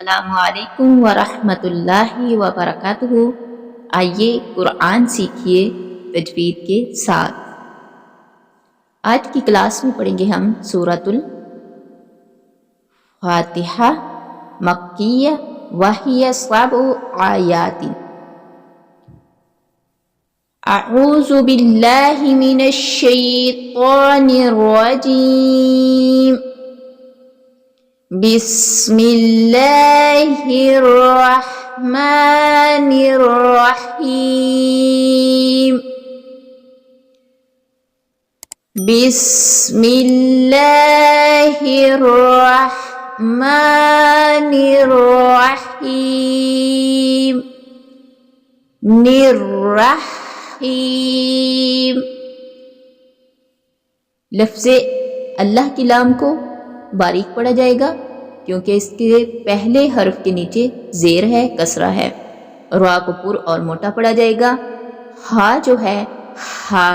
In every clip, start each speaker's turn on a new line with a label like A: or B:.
A: السلام علیکم ورحمۃ اللہ وبرکاتہ۔ آئیے قرآن سیکھیے تجوید کے ساتھ۔ آج کی کلاس میں پڑھیں گے ہم سورۃ الفاتحہ مکیہ وہی 7 آیات۔ اعوذ باللہ من الشیطان الرجیم، بسم اللہ الرحمن الرحیم، بسم اللہ الرحمن الرحیم، الرحیم۔ لفظ اللہ کی لام کو باریک پڑھا جائے گا کیونکہ اس کے پہلے حرف کے نیچے زیر ہے، کسرہ ہے۔ را کو پر اور موٹا پڑھا جائے گا۔ ہا جو ہے ہا،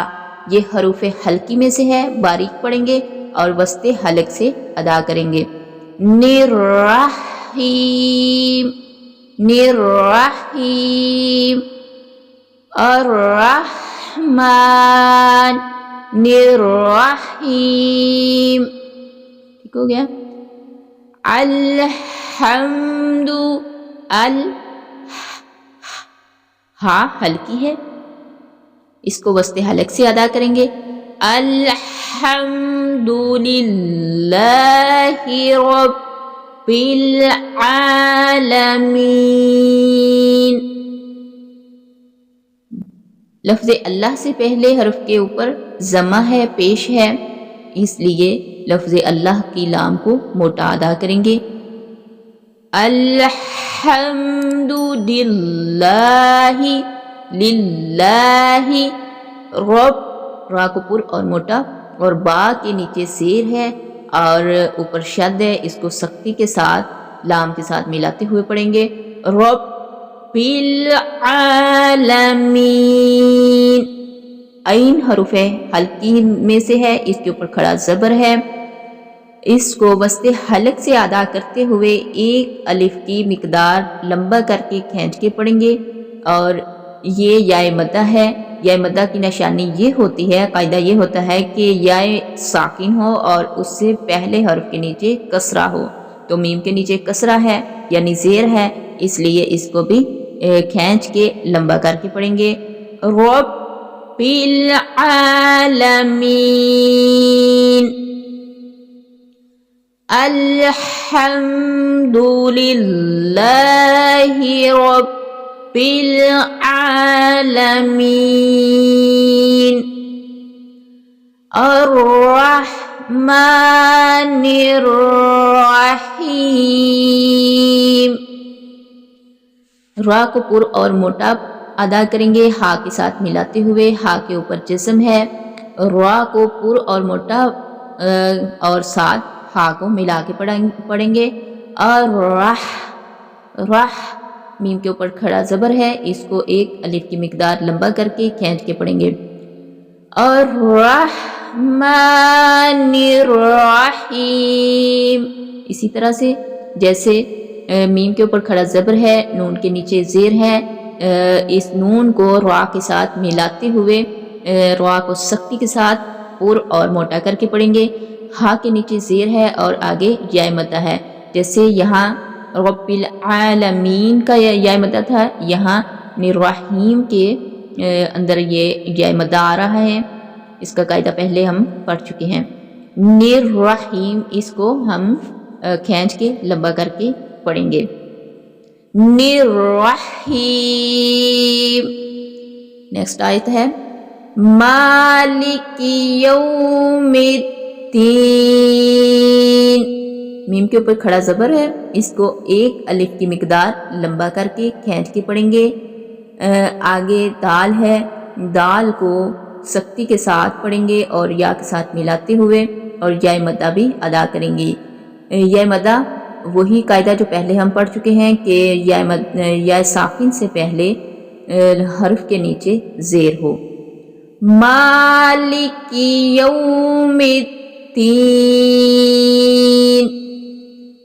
A: یہ حروف حلقی میں سے ہے، باریک پڑھیں گے اور وسط حلق سے ادا کریں گے۔ نرحیم، نرحیم، الرحمن، نرحیم۔ ٹھیک ہو گیا؟ الحمد، ہا ہلکی ہے، اس کو وسط حلق سے ادا کریں گے۔ الحمد للہ رب العالمین۔ لفظ اللہ سے پہلے حرف کے اوپر ضمہ ہے، پیش ہے، اس لیے لفظ اللہ کی لام کو موٹا ادا کریں گے۔ الحمد للہ، للہ رب، را کو پر اور موٹا اور با کے نیچے زیر ہے اور اوپر شد ہے، اس کو سختی کے ساتھ لام کے ساتھ ملاتے ہوئے پڑھیں گے۔ رب العالمین، عین حرف ہے حلقی میں سے ہے، اس کے اوپر کھڑا زبر ہے، اس کو وسط حلق سے ادا کرتے ہوئے ایک الف کی مقدار لمبا کر کے کھینچ کے پڑھیں گے۔ اور یہ یائے مدہ ہے۔ یائے مدہ کی نشانی یہ ہوتی ہے، قاعدہ یہ ہوتا ہے کہ یائے ساکن ہو اور اس سے پہلے حرف کے نیچے کسرہ ہو، تو میم کے نیچے کسرہ ہے یعنی زیر ہے، اس لیے اس کو بھی کھینچ کے لمبا کر کے پڑھیں گے۔ رب العالمین، الحمد للہ رب العالمین، الرحمن الرحیم۔ را کو پر اور موٹا ادا کریں گے، ہا کے ساتھ ملاتے ہوئے، ہا کے اوپر جزم ہے، را کو پر اور موٹا اور ساتھ ہا کو ملا کے پڑھیں گے۔ الرح، رح، میم کے اوپر کھڑا زبر ہے، اس کو ایک الف کی مقدار لمبا کر کے کھینچ کے پڑھیں گے۔ الرحمن الرحیم، اسی طرح سے جیسے میم کے اوپر کھڑا زبر ہے، نون کے نیچے زیر ہے، اس نون کو را کے ساتھ ملاتے ہوئے را کو سختی کے ساتھ پر اور موٹا کر کے پڑھیں گے۔ ہا کے نیچے زیر ہے اور آگے یائے مدہ ہے، جیسے یہاں رب العالمین کا یائے مدہ تھا، یہاں نرحیم کے اندر یہ یائے مدہ آ رہا ہے۔ اس کا قاعدہ پہلے ہم پڑھ چکے ہیں۔ نرحیم، اس کو ہم کھینچ کے لمبا کر کے پڑھیں گے۔ نرحیم۔ نیکسٹ آیت ہے مالک یوم الدین، میم کے اوپر کھڑا زبر ہے، اس کو ایک الف کی مقدار لمبا کر کے کھینچ کے پڑھیں گے۔ آگے دال ہے، دال کو سختی کے ساتھ پڑھیں گے اور یا کے ساتھ ملاتے ہوئے، اور یائے مدہ بھی ادا کریں گے۔ یائے مدہ وہی قاعدہ جو پہلے ہم پڑھ چکے ہیں کہ یائے ساکن سے پہلے حرف کے نیچے زیر ہو۔ مالک یوم الدین،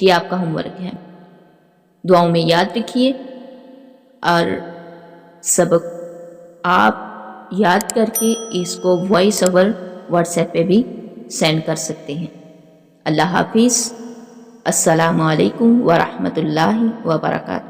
A: یہ آپ کا ہوم ورک ہے. دعاؤں میں یاد رکھیے اور سبق آپ یاد کر کے اس کو وائس اوور واٹس ایپ پہ بھی سینڈ کر سکتے ہیں. اللہ حافظ. السلام علیکم ورحمۃ اللہ وبرکاتہ.